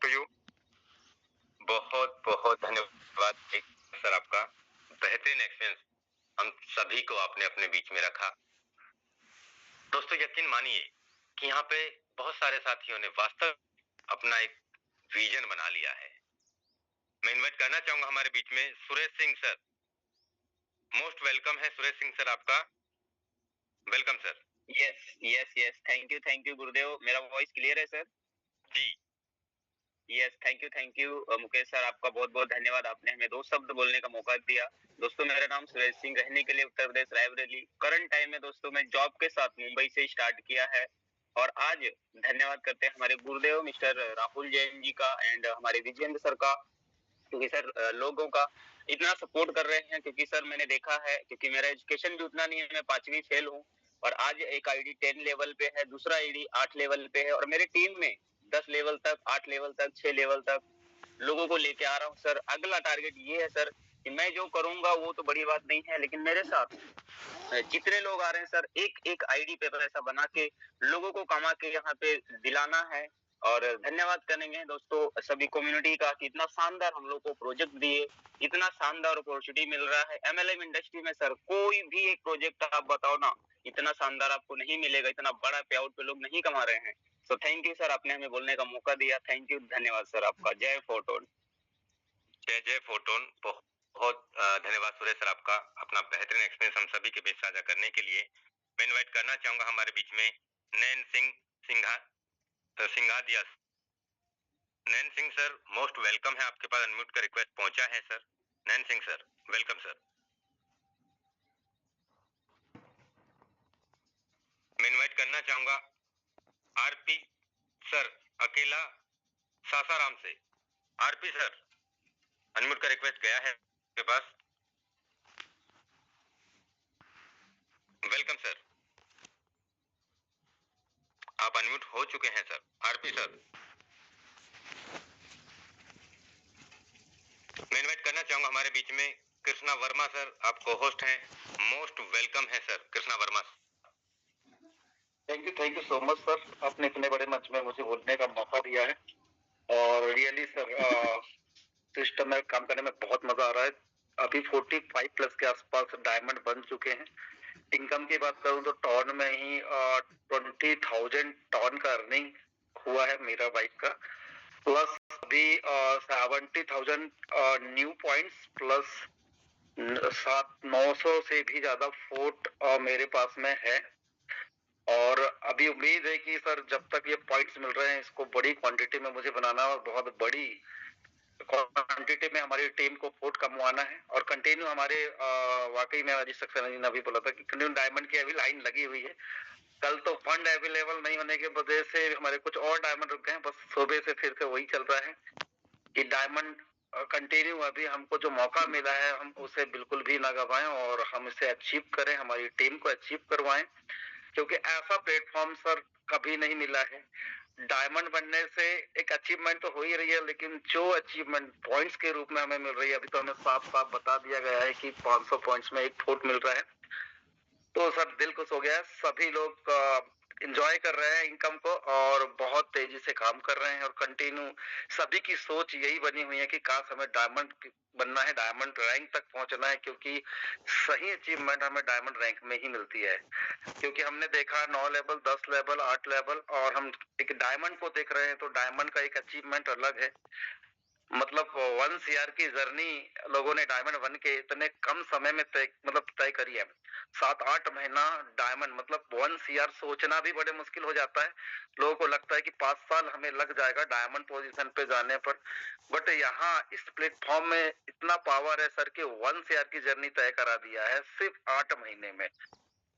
To you. बहुत बहुत धन्यवाद सर आपका। बेहतरीन एक्सपीरियंस हम सभी को आपने अपने बीच में रखा। दोस्तों यकीन मानिए कि यहाँ पे बहुत सारे साथियों ने वास्तव अपना एक विजन बना लिया है। मैं इनवाइट करना चाहूंगा हमारे बीच में Suresh Singh sir. Most welcome है सुरेश सिंह सर आपका। Welcome sir. Yes yes yes, thank you Gurudev. मेरा वॉइस क्लियर है सर? जी yes, thank you Mukesh sir, आपका बहुत बहुत धन्यवाद। आपने हमें 2 शब्द बोलने का मौका दिया। दोस्तों मेरा नाम सुरेश सिंह, रहने के लिए उत्तर प्रदेश रायबरेली। करंट टाइम में दोस्तों मैं जॉब के साथ मुंबई से स्टार्ट किया है और आज धन्यवाद करते हैं हमारे गुरुदेव मिस्टर राहुल जैन जी का एंड हमारे विजेंद्र सर का, क्योंकि सर लोगों का इतना सपोर्ट कर रहे हैं। क्योंकि सर मैंने देखा है, क्योंकि मेरा एजुकेशन भी उतना नहीं है, मैं 5वीं फेल हूँ और आज एक आईडी 10 लेवल पे है, दूसरा आईडी 8 लेवल पे है और मेरे टीम में 10 लेवल तक, 8 लेवल तक, 6 लेवल तक लोगों को लेके आ रहा हूँ सर। अगला टारगेट ये है सर कि मैं जो करूंगा वो तो बड़ी बात नहीं है, लेकिन मेरे साथ जितने लोग आ रहे हैं सर, एक एक आईडी पे पैसा बना के लोगों को कमा के यहाँ पे दिलाना है। और धन्यवाद करेंगे दोस्तों सभी कम्युनिटी का कि इतना शानदार हम लोग को प्रोजेक्ट दिए, इतना शानदार अपॉर्चुनिटी मिल रहा है। एमएलएम इंडस्ट्री में सर कोई भी एक प्रोजेक्ट आप बताओ ना, इतना शानदार आपको नहीं मिलेगा, इतना बड़ा पे आउट पे लोग नहीं कमा रहे हैं। तो थैंक यू सर, आपने हमें बोलने का मौका दिया। थैंक यू, धन्यवाद सर आपका। जय फोटोन। जय जय फोटोन। बहुत धन्यवाद सुरेश सर आपका, अपना बेहतरीन एक्सपीरियंस हम सभी के बीच साझा करने के लिए। मैं इनवाइट करना चाहूंगा हमारे बीच में Nain Singh सिंघादिया। Nain Singh sir most welcome है, आपके पास अनम्यूट का रिक्वेस्ट पहुंचा है sir. Nain Singh sir welcome sir. मैं इनवाइट करना चाहूंगा आरपी सर अकेला सासाराम से। आरपी सर अनम्यूट का रिक्वेस्ट गया है आपके पास। वेलकम सर, आप अनम्यूट हो चुके हैं सर। आरपी सर मैं इनवाइट करना चाहूंगा हमारे बीच में कृष्णा वर्मा सर, आप को होस्ट हैं। मोस्ट वेलकम है sir Krishna Verma. Thank you so much sir, आपने इतने बड़े मंच में मुझे बोलने का मौका दिया है और रियली सर सिस्टम में काम करने में बहुत मजा आ रहा है। अभी 45 प्लस के आसपास डायमंड बन चुके हैं। इनकम की बात करूं तो टॉन में ही 20,000 टॉन का अर्निंग हुआ है मेरा बाइक का, प्लस अभी 70,000 न्यू पॉइंट्स प्लस 900 से भी ज्यादा फोर्ट मेरे पास में है। और अभी उम्मीद है कि सर जब तक ये पॉइंट्स मिल रहे हैं इसको बड़ी क्वांटिटी में मुझे बनाना और बहुत बड़ी क्वांटिटी में हमारी टीम को फोर्ट कमवाना है और कंटिन्यू हमारे वाकई में अजीत सक्सेना जी ने अभी बोला था कि कंटिन्यू डायमंड की अभी लाइन लगी हुई है। कल तो फंड अवेलेबल नहीं होने की वजह से हमारे कुछ और डायमंड रुक गए हैं, बस सुबह से फिर से वही चल रहा है कि डायमंड कंटिन्यू अभी हमको जो मौका मिला है हम उसे बिल्कुल भी ना गवाएं और हम इसे अचीव करें, हमारी टीम को अचीव करवाएं, क्योंकि ऐसा प्लेटफॉर्म सर कभी नहीं मिला है। डायमंड बनने से एक अचीवमेंट तो हो ही रही है, लेकिन जो अचीवमेंट पॉइंट्स के रूप में हमें मिल रही है, अभी तो हमें साफ साफ बता दिया गया है कि 500 पॉइंट्स में एक फोर्ट मिल रहा है। तो सर दिल खुश हो गया है। सभी लोग एंजॉय कर रहे हैं इनकम को और बहुत तेजी से काम कर रहे हैं और कंटिन्यू सभी की सोच यही बनी हुई है कि काश हमें डायमंड बनना है, डायमंड रैंक तक पहुंचना है, क्योंकि सही अचीवमेंट हमें डायमंड रैंक में ही मिलती है। क्योंकि हमने देखा 9 लेवल, 10 लेवल, 8 लेवल और हम एक डायमंड को देख रहे हैं, तो डायमंड का एक अचीवमेंट अलग है। मतलब 1 CR की जर्नी लोगों ने डायमंड बन के इतने कम समय में तय करी है। 7-8 महीना डायमंड, मतलब 1 CR सोचना भी बड़े मुश्किल हो जाता है। लोगों को लगता है कि 5 साल हमें लग जाएगा डायमंड पोजीशन पे जाने पर, बट यहाँ इस प्लेटफॉर्म में इतना पावर है सर कि 1 CR की जर्नी तय करा दिया है सिर्फ 8 महीने में।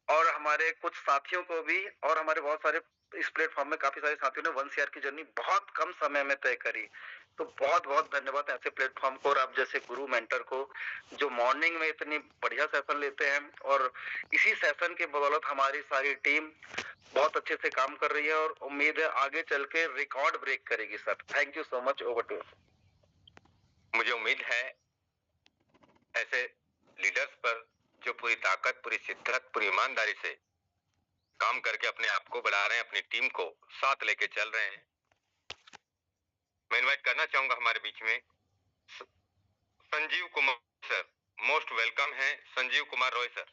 और हमारे कुछ साथियों को भी, और हमारे बहुत सारे इस प्लेटफॉर्म में काफी सारे साथियों ने 1 CR की जर्नी बहुत कम समय में तय करी। तो बहुत बहुत धन्यवाद ऐसे प्लेटफॉर्म को और आप जैसे गुरु मेंटर को, जो मॉर्निंग में इतनी बढ़िया सेशन लेते हैं और इसी सेशन के बदौलत हमारी सारी टीम बहुत अच्छे से काम कर रही है और उम्मीद है आगे चल के रिकॉर्ड ब्रेक करेगी sir. Thank you so much, over to you. मुझे उम्मीद है ऐसे लीडर्स पर जो पूरी ताकत, पूरी शिद्दत, पूरी ईमानदारी से काम करके अपने आप को बढ़ा रहे हैं, अपनी टीम को साथ लेके चल रहे हैं। मैं इनवाइट करना चाहूंगा हमारे बीच में Sanjeev Kumar sir. Most welcome है संजीव कुमार रॉय सर।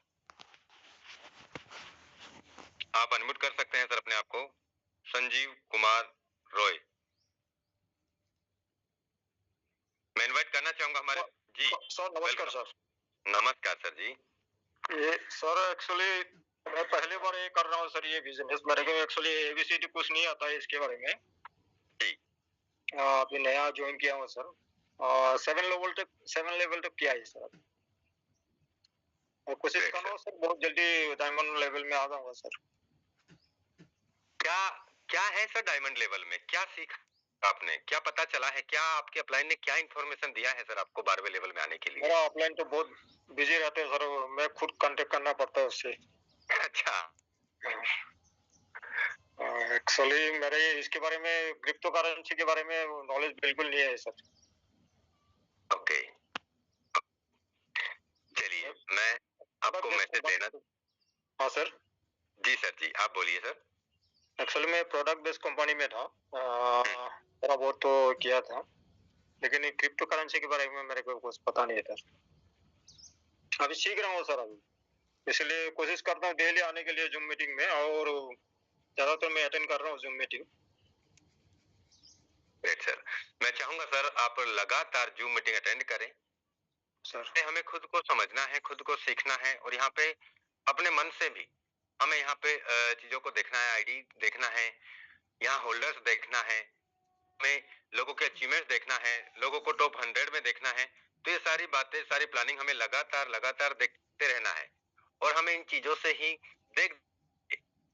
आप अनम्यूट कर सकते हैं सर अपने आप को। संजीव कुमार रॉय, मैं इनवाइट करना चाहूंगा हमारे जी सर। नमस्कार सर। नमस्कार सर जी। ये सर एक्चुअली मैं पहली बार ये कर रहा हूँ सर, ये बिजनेस। मेरे को एक्चुअली एबीसीडी कुछ नहीं आता है इसके बारे में जी। अभी नया ज्वाइन किया हूँ सर। 7 लेवल तक किया है सर। और कोशिश कर रहा हूँ सर बहुत जल्दी डायमंड लेवल में आ जाऊंगा सर। क्या क्या है सर डायमंड लेवल में? क्या सीखा आपने? क्या पता चला है? क्या आपके अपलाइन ने क्या इन्फॉर्मेशन दिया है सर आपको 12वें लेवल में आने के लिए? मेरा अपलाइन तो बहुत बिजी रहते हैं सर, मैं खुद कांटेक्ट करना पड़ता है उससे। अच्छा। एक्चुअली मेरे इसके बारे में, क्रिप्टो करेंसी के बारे में नॉलेज बिल्कुल नहीं है सर। ओके, चलिए मैं आपको मैसेज देना। हाँ सर। जी सर जी, आप बोलिए सर। एक्चुअली मैं प्रोडक्ट बेस्ड कंपनी में था, थोड़ा बहुत तो किया था, लेकिन ये क्रिप्टो करेंसी के बारे में मेरे को कुछ पता नहीं था। अभी सीख रहा हूँ सर अभी, इसलिए कोशिश करता हूँ डेली आने के लिए जूम मीटिंग में, और ज्यादातर मैं अटेंड कर रहा हूँ जूम मीटिंग। ग्रेट सर, मैं चाहूंगा सर आप लगातार जूम मीटिंग अटेंड करें सर। हमें खुद को समझना है, खुद को सीखना है, और यहाँ पे अपने मन से भी हमें यहाँ पे चीजों को देखना है, आईडी देखना है, यहाँ होल्डर्स देखना है, हमें लोगों के अचीवमेंट देखना है, लोगों को टॉप 100 में देखना है। तो ये सारी बातें, सारी प्लानिंग हमें लगातार लगातार देखते रहना है, और हमें इन चीजों से ही देख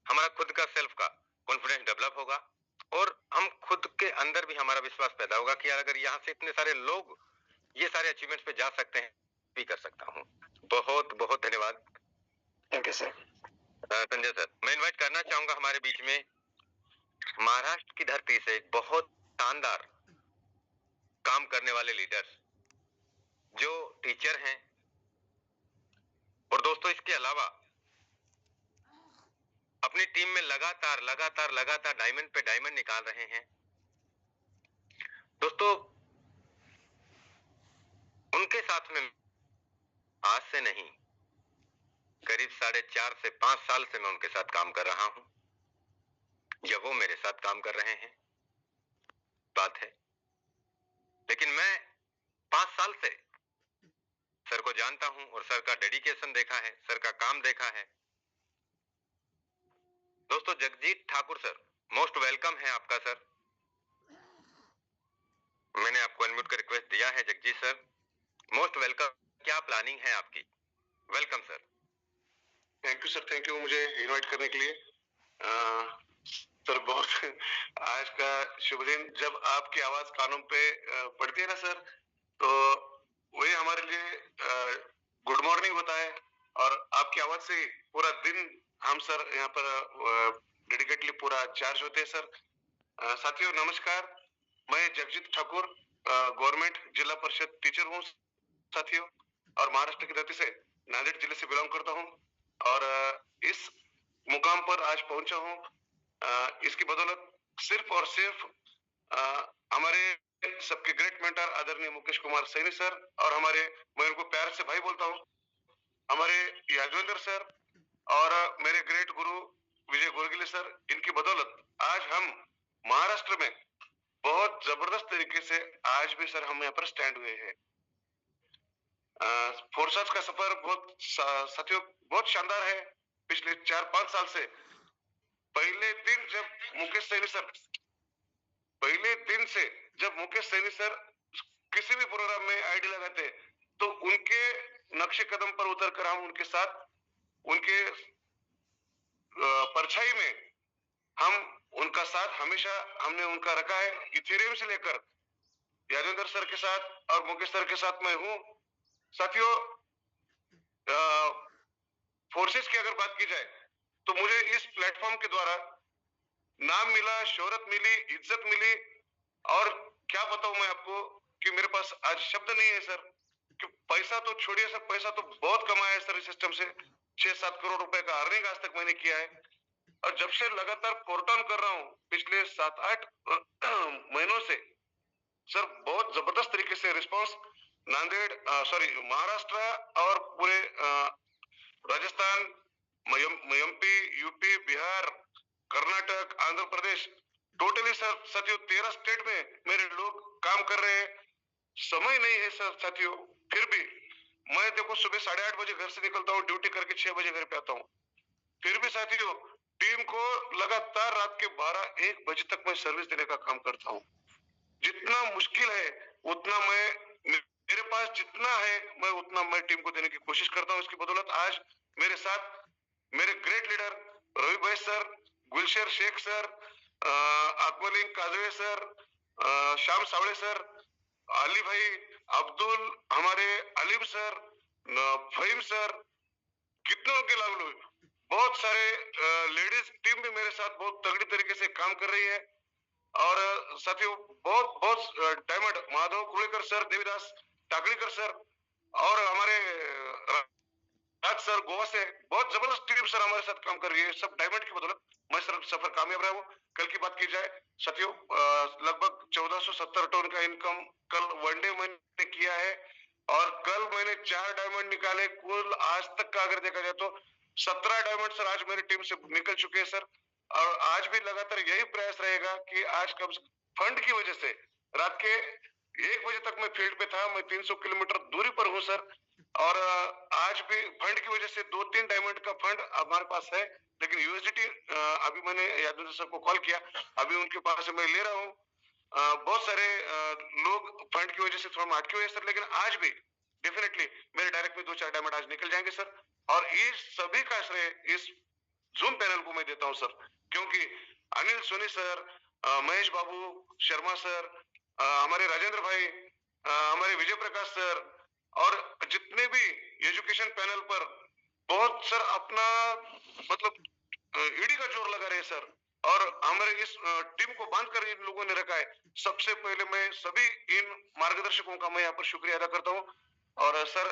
हमारा खुद का सेल्फ का कॉन्फिडेंस डेवलप होगा, और हम खुद के अंदर भी हमारा विश्वास पैदा होगा कि यार अगर यहाँ से इतने सारे लोग ये सारे अचीवमेंट्स पे जा सकते हैं, भी कर सकता हूँ। बहुत बहुत धन्यवाद। Thank you sir. Sanjay sir, मैं इनवाइट करना चाहूंगा हमारे बीच में महाराष्ट्र की धरती से बहुत शानदार काम करने वाले लीडर्स जो टीचर हैं, और दोस्तों इसके अलावा अपनी टीम में लगातार लगातार लगातार डायमंड पे डायमंड निकाल रहे हैं। दोस्तों उनके साथ में आज से नहीं, करीब 4.5 से 5 साल से मैं उनके साथ काम कर रहा हूं, या वो मेरे साथ काम कर रहे हैं, बात है। लेकिन मैं 5 साल से सर को जानता हूं, और सर का डेडिकेशन देखा है, सर का काम देखा है। दोस्तों Jagjit Thakur sir, most welcome है आपका सर। मैंने आपको अनम्यूट का रिक्वेस्ट दिया है जगजीत सर, मोस्ट वेलकम। क्या प्लानिंग है आपकी? Welcome sir. Thank you sir, thank you मुझे इनवाइट करने के लिए। सर बहुत आज का शुभ दिन, जब आपकी आवाज कानों पे पड़ती है ना सर, तो वही हमारे लिए गुड मॉर्निंग होता है, और आपकी आवाज से पूरा दिन हम सर यहाँ पर डेडिकेटली पूरा चार्ज होते हैं सर। साथियों नमस्कार, मैं जगजीत ठाकुर गवर्नमेंट जिला परिषद टीचर हूँ साथियों, और महाराष्ट्र की धरती से नांदेड़ जिले से बिलोंग करता हूँ, और इस मुकाम पर आज पहुंचा हूँ इसकी बदौलत सिर्फ और सिर्फ हमारे सबके ग्रेट मेंटर आदरणीय मुकेश कुमार सैनी सर, और हमारे, मैं उनको प्यार से भाई बोलता हूँ, हमारे यादवेंद्र सर, और मेरे ग्रेट गुरु विजय गोरगिले सर, इनकी बदौलत आज हम महाराष्ट्र में बहुत जबरदस्त तरीके से आज भी सर हम यहाँ पर स्टैंड हुए हैं। फोर्सेस का सफर बहुत साथियों बहुत शानदार है। पिछले 4-5 साल से पहले दिन जब मुकेश सैनी सर किसी भी प्रोग्राम में आईडी लगाते, तो उनके नक्शे कदम पर उतरकर हम उनके साथ, उनके परछाई में हम उनका साथ हमेशा हमने उनका रखा है। इथेरियम से लेकर यादवेंद्र सर के साथ और मुकेश सर के साथ मैं हूँ साथियों। फोर्सेस की अगर बात की जाए तो मुझे इस प्लेटफॉर्म के द्वारा नाम मिला, शोहरत मिली, इज्जत मिली, और क्या बताऊं मैं आपको कि मेरे पास आज शब्द नहीं है सर, कि पैसा तो छोड़िए सर, पैसा तो बहुत कमाया है सर इस सिस्टम से। 6-7 करोड़ रुपए का अर्निंग आज तक मैंने किया है, और जब से लगातार पोर्ट ऑन कर रहा हूं पिछले 7-8 महीनों से, सर बहुत जबरदस्त तरीके से रिस्पांस नांदेड़ महाराष्ट्र और पूरे Rajasthan, MP, UP, Bihar, Karnataka, Andhra Pradesh, totally sir साथियों 13 स्टेट में मेरे लोग काम कर रहे हैं। समय नहीं है सर साथियों, फिर भी मैं देखो सुबह 8:30 बजे घर से निकलता हूँ, ड्यूटी करके 6 बजे घर पे आता हूँ। फिर भी साथियों टीम को लगातार रात के 12-1 बजे तक मैं सर्विस देने का काम करता हूँ। जितना मुश्किल है उतना मेरे पास जितना है मैं टीम को देने की कोशिश करता हूँ। इसकी बदौलत आज मेरे साथ मेरे ग्रेट लीडर रवि भाई सर, गुलशर शेख सर, अकबलिंग काजवे सर, श्याम सावड़े सर, अली भाई, अब्दुल, हमारे अलीम सर, फहीम सर, कितनों के लागू, बहुत सारे लेडीज टीम भी मेरे साथ बहुत तगड़ी तरीके से काम कर रही है। और साथियों बहुत बहुत diamond Madhav Kulekar sir, Devidas Takalikar sir और हमारे राज सर गोवा से बहुत जबरदस्त टीम सर हमारे साथ काम कर रही है। सब डायमंड की बदौलत मैं सर सफर कामयाब रहा हूँ। कल की बात की जाए साथियों, लगभग 1470 टन का इनकम कल वनडे मैंने किया है और कल मैंने 4 डायमंड निकाले। कुल आज तक का अगर देखा जाए तो 17 डायमंड सर आज मेरी टीम से निकल चुके हैं सर। और आज भी लगातार यही प्रयास रहेगा कि आज कम फंड की वजह से रात के 1 बजे तक मैं फील्ड पे था। मैं 300 किलोमीटर दूरी पर हूँ सर। और आज भी फंड की वजह से 2-3 डायमंड का फंड हमारे पास है, लेकिन यूएसडीटी अभी मैंने यादव सर को कॉल किया, अभी उनके पास से मैं ले रहा हूँ। बहुत सारे लोग फंड की वजह से थोड़ा अटके हुए सर, लेकिन आज भी डेफिनेटली मेरे डायरेक्ट में 2-4 डायमंड आज निकल जाएंगे सर। और इस सभी का श्रेय इस जूम पैनल को मैं देता हूं सर, क्योंकि अनिल सोनी सर, महेश बाबू शर्मा सर, हमारे राजेंद्र भाई, हमारे विजय प्रकाश सर और जितने भी एजुकेशन पैनल पर बहुत सर अपना मतलब ईडी का जोर लगा रहे सर। और हमारे इस टीम को बांध कर इन लोगों ने रखा है। सबसे पहले मैं सभी इन मार्गदर्शकों का मैं यहाँ पर शुक्रिया अदा करता हूँ। और सर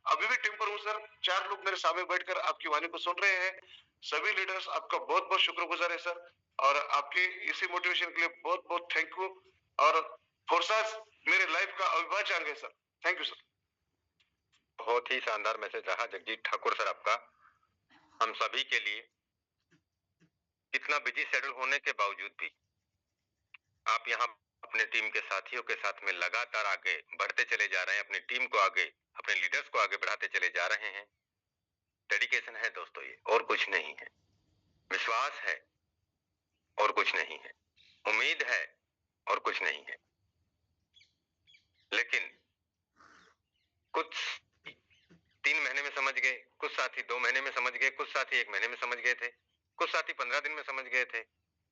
अभी भी टीम पर हूँ सर। 4 लोग मेरे सामने बैठकर आपकी वाणी को सुन रहे हैं। सभी लीडर्स आपका बहुत बहुत शुक्रगुजार है सर, और आपकी इसी मोटिवेशन के लिए बहुत बहुत थैंक यू। और फोर्सास मेरे लाइफ का अविभाज्य अंग है सर। Thank you sir. बहुत ही शानदार मैसेज रहा जगजीत ठाकुर सर आपका। हम सभी के लिए इतना बिजी शेड्यूल होने के बावजूद भी आप यहाँ अपने टीम के साथियों के साथ में लगातार आगे बढ़ते चले जा रहे हैं, अपनी टीम को आगे, अपने लीडर्स को आगे बढ़ाते चले जा रहे हैं। डेडिकेशन है दोस्तों, ये और कुछ नहीं है। विश्वास है और कुछ नहीं है। उम्मीद है और कुछ नहीं है। लेकिन कुछ 3 महीने में समझ गए, कुछ साथी 2 महीने में समझ गए, कुछ साथी 1 महीने में समझ गए थे, कुछ साथी 15 दिन में समझ गए थे,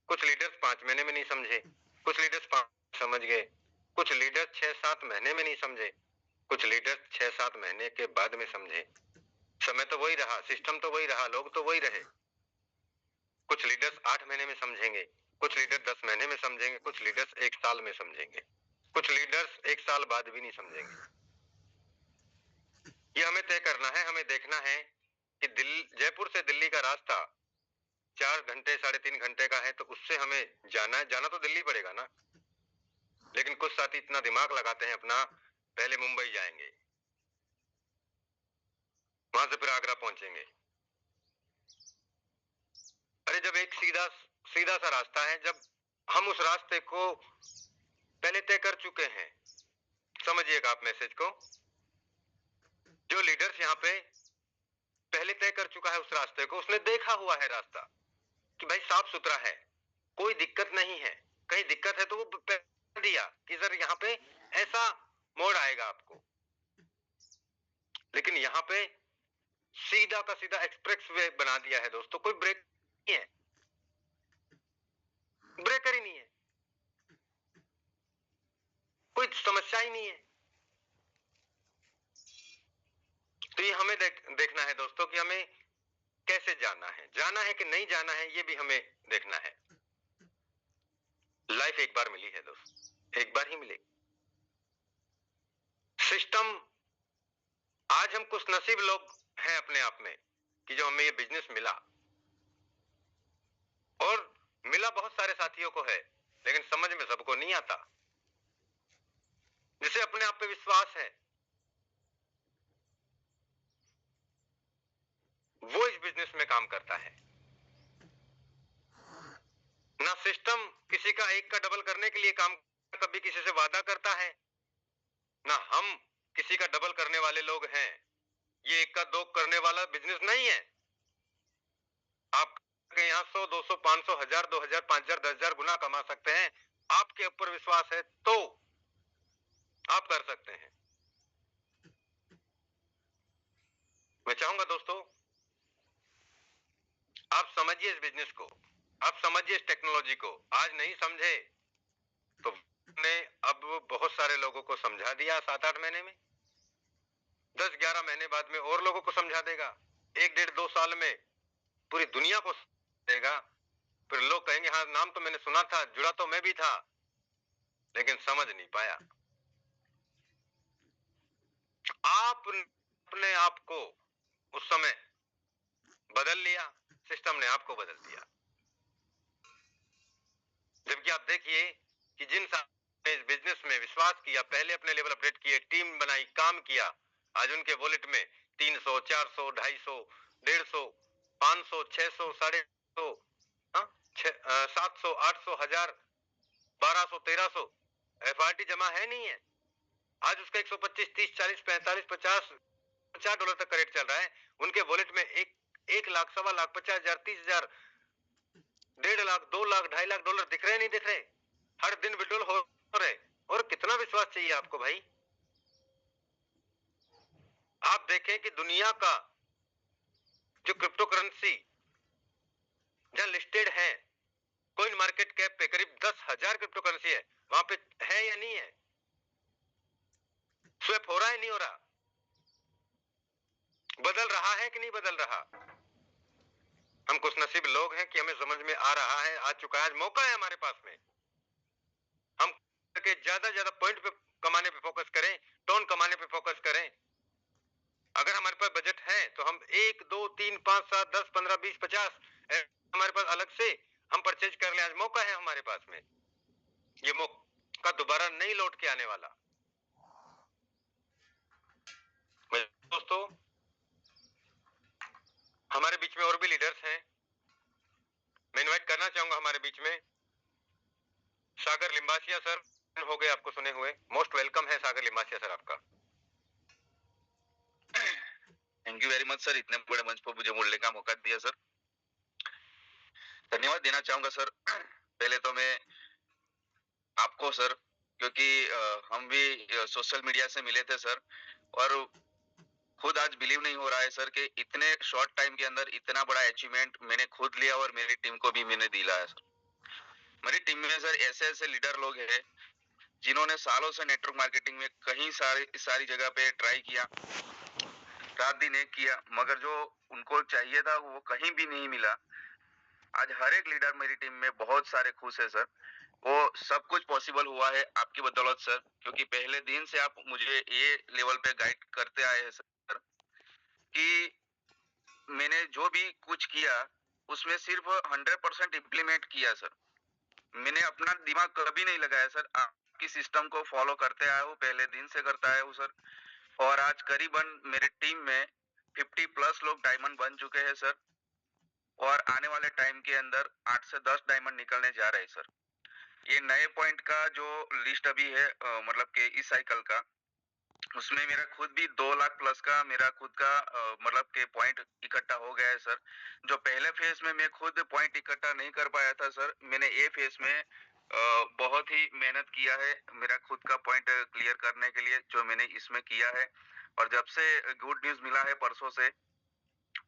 कुछ लीडर्स 5 महीने में नहीं समझे, कुछ लीडर्स 5 समझ गए, कुछ लीडर्स 6-7 महीने में नहीं समझे, कुछ लीडर्स 6-7 महीने के बाद में समझे। समय तो वही रहा, सिस्टम तो वही रहा, लोग तो वही रहे। कुछ लीडर्स 8 महीने में समझेंगे, कुछ लीडर 10 महीने में समझेंगे, कुछ लीडर्स 1 साल में समझेंगे, कुछ लीडर्स 1 साल बाद भी नहीं समझेंगे। ये हमें तय करना है, हमें देखना है कि जयपुर से दिल्ली का रास्ता 4 घंटे 3.5 घंटे का है, तो उससे हमें जाना तो दिल्ली पड़ेगा ना। लेकिन कुछ साथी इतना दिमाग लगाते हैं अपना, पहले मुंबई जाएंगे, वहां से फिर आगरा पहुंचेंगे। अरे जब एक सीधा सा रास्ता है, जब हम उस रास्ते को पहले तय कर चुके हैं, समझिएगा आप मैसेज को, जो लीडर्स यहाँ पे पहले तय कर चुका है उस रास्ते को, उसने देखा हुआ है रास्ता कि भाई साफ सुथरा है, कोई दिक्कत नहीं है। कहीं दिक्कत है तो वो बता दिया कि सर यहाँ पे ऐसा मोड़ आएगा आपको। लेकिन यहाँ पे सीधा का सीधा एक्सप्रेस वे बना दिया है दोस्तों, कोई ब्रेक नहीं है, ब्रेकर ही नहीं है, कोई समस्या ही नहीं है। तो ये हमें देखना है दोस्तों कि हमें कैसे जाना है कि नहीं जाना है, ये भी हमें देखना है। लाइफ एक बार मिली है दोस्त, एक बार ही मिलेगी। सिस्टम, आज हम कुछ नसीब लोग हैं अपने आप में कि जो हमें ये बिजनेस मिला, और मिला बहुत सारे साथियों को है, लेकिन समझ में सबको नहीं आता। जिसे अपने आप पे विश्वास है, वो इस बिजनेस में काम करता है। ना सिस्टम किसी का एक का डबल करने के लिए काम कभी किसी से वादा करता है, ना हम किसी का डबल करने वाले लोग हैं। ये एक का दो करने वाला बिजनेस नहीं है। आप के यहाँ 100, 200, 500, 1000, 2000, 5000, 10,000 गुना कमा सकते हैं। आपके ऊपर विश्वास है तो आप कर सकते हैं। मैं चाहूंगा दोस्तों, आप समझिए इस बिजनेस को, आप समझिए इस टेक्नोलॉजी को। आज नहीं समझे तो ने अब बहुत सारे लोगों को समझा दिया 7-8 महीने में, 10-11 महीने बाद में और लोगों को समझा देगा, 1-1.5-2 साल में पूरी दुनिया को देगा। फिर लोग कहेंगे हाँ नाम तो मैंने सुना था, जुड़ा तो मैं भी था, लेकिन समझ नहीं पाया। आप अपने आप को उस समय बदल लिया, सिस्टम ने आपको बदल दिया। जबकि आप देखिए कि जिन ने इस बिजनेस में विश्वास किया, पहले अपने लेवल अपडेट किए, टीम बनाई, काम किया, आज उनके वॉलेट में 300, 400, 250, 150, 500, 600, 650, 700, 800, 1000, 1200, 1300 FRT जमा है नहीं है। आज उसका 125, 30, 40, 45, 50 डॉलर तक का रेट चल रहा है। उनके वॉलेट में 1 लाख, 1.25 लाख, 50,000, 30,000, 1.5 लाख, 2 लाख, 2.5 लाख डॉलर दिख रहे नहीं दिख रहे? हर दिन विड्रॉल हो रहे। और कितना विश्वास चाहिए आपको भाई? आप देखें कि दुनिया का जो क्रिप्टो करेंसी जहां लिस्टेड है, कोइन मार्केट कैप पे करीब 10,000 क्रिप्टो करेंसी है, वहां पे है या नहीं है? स्वैप हो रहा है नहीं हो रहा? बदल रहा है कि नहीं बदल रहा? हम कुछ नसीब लोग हैं कि हमें समझ में आ रहा है, आ चुका है, आज मौका है हमारे पास में। हम ज्यादा पॉइंट पे कमाने पे फोकस करें, टोन कमाने पे फोकस करें। अगर हमारे पास बजट है तो हम 1, 2, 3, 5, 7, 10, 15, 20, 50 हमारे पास अलग से हम परचेज कर ले। आज मौका है हमारे पास में, ये मौका दोबारा नहीं लौट के आने वाला। दोस्तों, हमारे बीच में और भी लीडर्स हैं, मैं इनवाइट करना चाहूंगा हमारे बीच में सागर लिम्बासिया सर। हो गए आपको सुने हुए, मोस्ट वेलकम है सागर लिम्बासिया सर आपका। Thank you very much sir, इतने बड़े मंच पर मुझे बोलने का मौका दिया सर, धन्यवाद देना चाहूंगा सर। पहले तो मैं आपको सर, क्योंकि हम भी सोशल मीडिया से मिले थे सर, और खुद आज बिलीव नहीं हो रहा है सर कि इतने शॉर्ट टाइम के अंदर इतना बड़ा अचीवमेंट मैंने खुद लिया और मेरी टीम को भी मैंने दिलाया सर। मेरी टीम में सर ऐसे ऐसे लीडर लोग हैं जिन्होंने सालों से नेटवर्क मार्केटिंग में कहीं सारी जगह पे ट्राई किया, रात दिन एक किया, मगर जो उनको चाहिए था वो कहीं भी नहीं मिला। आज हर एक लीडर मेरी टीम में बहुत सारे खुश है सर। वो सब कुछ पॉसिबल हुआ है आपकी बदौलत सर, क्योंकि पहले दिन से आप मुझे ये लेवल पे गाइड करते आए हैं सर कि मैंने जो भी कुछ किया उसमें सिर्फ 100% इम्प्लीमेंट किया सर। मैंने अपना दिमाग कभी नहीं लगाया सर, आपकी सिस्टम को फॉलो करते आया हूँ, पहले दिन से करता आया हूँ सर। और आज करीबन मेरे टीम में 50+ लोग डायमंड बन चुके हैं सर, और आने वाले टाइम के अंदर 8 से 10 डायमंड निकलने जा रहे हैं सर। ये नए पॉइंट का जो लिस्ट अभी है मतलब कि इस साइकिल का, उसमें मेरा खुद भी 2 लाख प्लस का मेरा खुद का मतलब के पॉइंट इकट्ठा हो गया है सर। जो पहले फेज में मैं खुद पॉइंट इकट्ठा नहीं कर पाया था सर, मैंने ये फेज में बहुत ही मेहनत किया है मेरा खुद का पॉइंट क्लियर करने के लिए, जो मैंने इसमें किया है। और जब से गुड न्यूज मिला है परसों से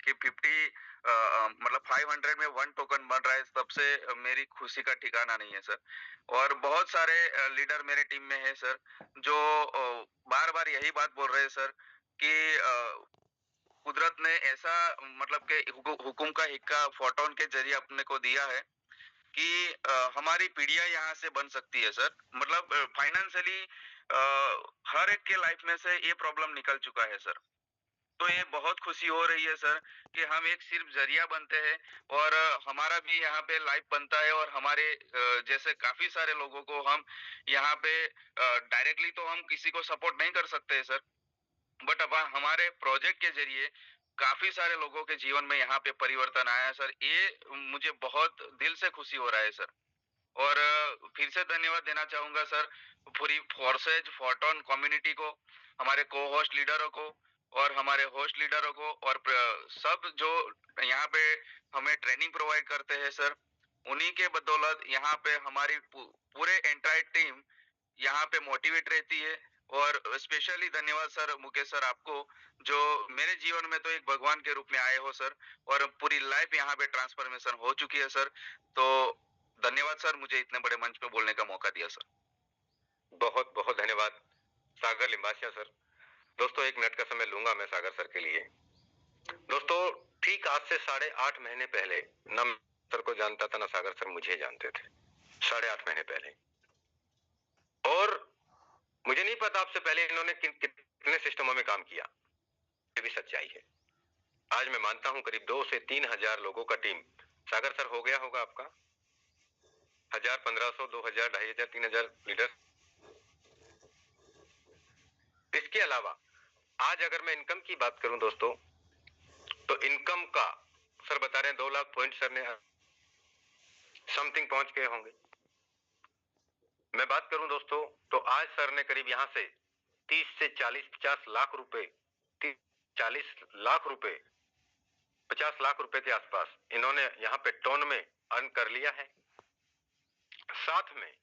कि 50 मतलब 500 में 1 टोकन बन रहा है, तब से मेरी खुशी का ठिकाना नहीं है सर। और बहुत सारे लीडर मेरे टीम में है सर, जो बार बार यही बात बोल रहे हैं सर कि कुदरत ने ऐसा मतलब के हुकुम का हिक्का फोटोन के जरिए अपने को दिया है कि हमारी पीढ़ियां यहाँ से बन सकती है सर। मतलब फाइनेंशियली हर एक के लाइफ में से ये प्रॉब्लम निकल चुका है सर। तो ये बहुत खुशी हो रही है सर कि हम एक सिर्फ जरिया बनते हैं और हमारा भी यहाँ पे लाइफ बनता है और हमारे जैसे काफी सारे लोगों को हम यहाँ पे डायरेक्टली तो हम किसी को सपोर्ट नहीं कर सकते हैं सर, बट अब हमारे प्रोजेक्ट के जरिए काफी सारे लोगों के जीवन में यहाँ पे परिवर्तन आया है सर। ये मुझे बहुत दिल से खुशी हो रहा है सर। और फिर से धन्यवाद देना चाहूंगा सर पूरी फोर्सेज फोर्टॉन कम्युनिटी को, हमारे को होस्ट लीडरों को और हमारे होस्ट लीडरों को और सब जो यहाँ पे हमें ट्रेनिंग प्रोवाइड करते हैं सर, उन्हीं के बदौलत यहाँ पे हमारी पूरे एंटायर टीम यहाँ पे मोटिवेट रहती है। और स्पेशली धन्यवाद सर मुकेश सर आपको, जो मेरे जीवन में तो एक भगवान के रूप में आए हो सर और पूरी लाइफ यहाँ पे ट्रांसफॉर्मेशन हो चुकी है सर। तो धन्यवाद सर, मुझे इतने बड़े मंच पे बोलने का मौका दिया सर। बहुत बहुत धन्यवाद सागर लिम्बासिया सर। दोस्तों 1 मिनट का समय लूंगा मैं सागर सर के लिए। दोस्तों ठीक आज से 8.5 महीने पहले न सर को जानता था, न सागर सर मुझे जानते थे, 8.5 महीने पहले। और मुझे नहीं पता आपसे पहले इन्होंने कितने सिस्टमों में काम किया, ये भी सच्चाई है। आज मैं मानता हूं करीब 2 से 3 हजार लोगों का टीम सागर सर हो गया होगा आपका, 1000, 1500, 2000, 2500, 3000 लीडर। इसके अलावा आज अगर मैं इनकम की बात करूं दोस्तों, तो इनकम का सर बता रहे हैं 2 लाख पॉइंट सर ने समथिंग पहुंच गए होंगे। मैं बात करूं दोस्तों तो आज सर ने करीब यहां से 30 से 40, 50 लाख रुपए, 40 लाख रुपए, 50 लाख रुपए के आसपास इन्होंने यहां पे टोन में अर्न कर लिया है। साथ में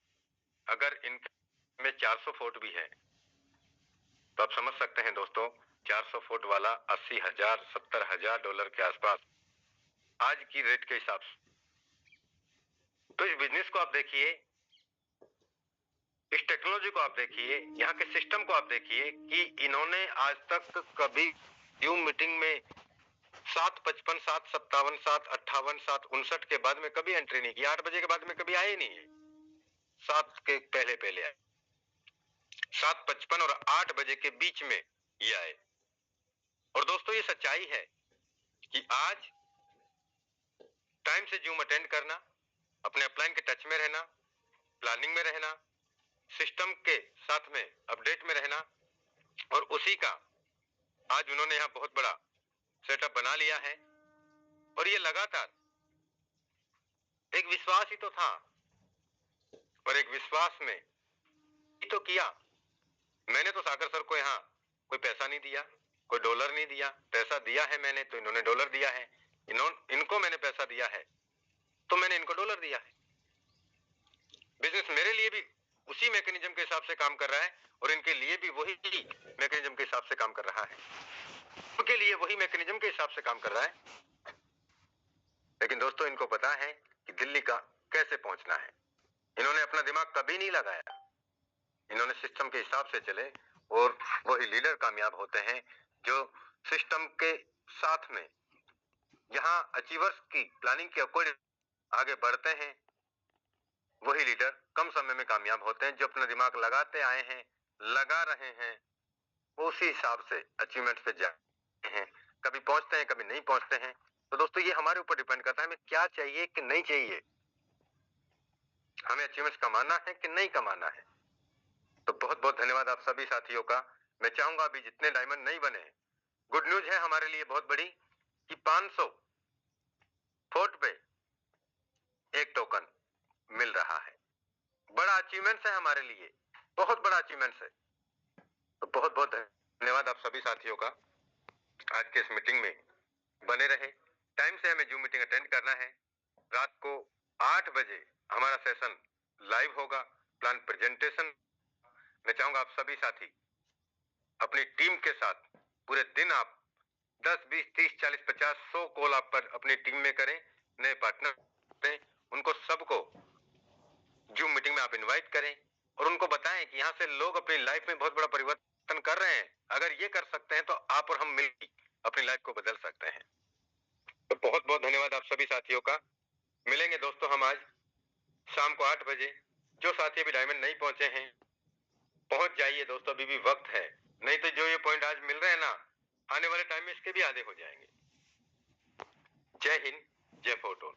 अगर इनमें 400 फुट भी है तो आप समझ सकते हैं दोस्तों 400 फुट वाला 80,000, 70,000 डॉलर के आसपास आज की रेट के हिसाब से। तो इस बिजनेस को आप देखिए, इस टेक्नोलॉजी को आप देखिए, यहाँ के सिस्टम को आप देखिए कि इन्होंने आज तक कभी जूम मीटिंग में 7:55, 7:57, 7:58, 7:59 के बाद में कभी एंट्री नहीं की। 8 बजे के बाद में कभी आए नहीं है, 7 के पहले पहले आए, 7:55 और 8 बजे के बीच में ये आए। और दोस्तों ये सच्चाई है कि आज टाइम से जूम अटेंड करना, अपने अपलाइन के टच में रहना, प्लानिंग में रहना, सिस्टम के साथ में अपडेट में रहना, और उसी का आज उन्होंने यहां बहुत बड़ा सेटअप बना लिया है। और ये लगातार एक विश्वास ही तो था, और एक विश्वास में ही तो किया। मैंने तो सागर सर को यहाँ कोई पैसा नहीं दिया, कोई डॉलर नहीं दिया। पैसा दिया है मैंने तो इन्होंने डॉलर दिया है, इनको मैंने पैसा दिया है तो मैंने इनको डॉलर दिया है। बिजनेस मेरे लिए भी उसी मैकेनिज्म के हिसाब से काम कर रहा है और इनके लिए भी वही मैकेनिज्म के हिसाब से काम कर रहा है, उनके लिए वही मैकेनिज्म के हिसाब से काम कर रहा है। लेकिन दोस्तों इनको पता है कि दिल्ली का कैसे पहुंचना है। इन्होंने अपना दिमाग कभी नहीं लगाया, इन्होंने सिस्टम के हिसाब से चले और वही लीडर कामयाब होते हैं जो सिस्टम के साथ में यहाँ अचीवर्स की प्लानिंग के अकॉर्डिंग आगे बढ़ते हैं। वही लीडर कम समय में कामयाब होते हैं, जो अपना दिमाग लगाते आए हैं, लगा रहे हैं, उसी हिसाब से अचीवमेंट पे जाते हैं। कभी पहुंचते हैं, कभी नहीं पहुंचते हैं। तो दोस्तों ये हमारे ऊपर डिपेंड करता है हमें क्या चाहिए कि नहीं चाहिए, हमें अचीवमेंट्स कमाना है कि नहीं कमाना है। तो बहुत बहुत धन्यवाद आप सभी साथियों का। मैं चाहूंगा अभी जितने डायमंड नहीं बने, गुड न्यूज है हमारे लिए बहुत बड़ी कि 500 फुट पे एक टोकन मिल रहा है। बड़ा अचीवमेंट है हमारे लिए, बहुत बड़ा अचीवमेंट है। तो बहुत बहुत धन्यवाद आप सभी साथियों का। आज के इस मीटिंग में बने रहे। टाइम से हमें जूम मीटिंग अटेंड करना है। रात को 8 बजे हमारा सेशन लाइव होगा, प्लान प्रेजेंटेशन। मैं चाहूंगा आप सभी साथी अपनी टीम के साथ पूरे दिन आप 10, 20, 30, 40, 50, 100 कॉल आप पर अपनी टीम में करें। नए पार्टनर उनको सबको जूम मीटिंग में आप इनवाइट करें और उनको बताएं कि यहाँ से लोग अपनी लाइफ में बहुत बड़ा परिवर्तन कर रहे हैं। अगर ये कर सकते हैं तो आप और हम मिलकर अपनी लाइफ को बदल सकते हैं। तो बहुत बहुत धन्यवाद आप सभी साथियों का। मिलेंगे दोस्तों हम आज शाम को 8 बजे। जो साथी अभी डायमंड नहीं पहुंचे हैं, पहुंच जाइए दोस्तों, अभी भी वक्त है। नहीं तो जो ये पॉइंट आज मिल रहे हैं ना, आने वाले टाइम में इसके भी आधे हो जाएंगे। जय हिंद, जय फोटो।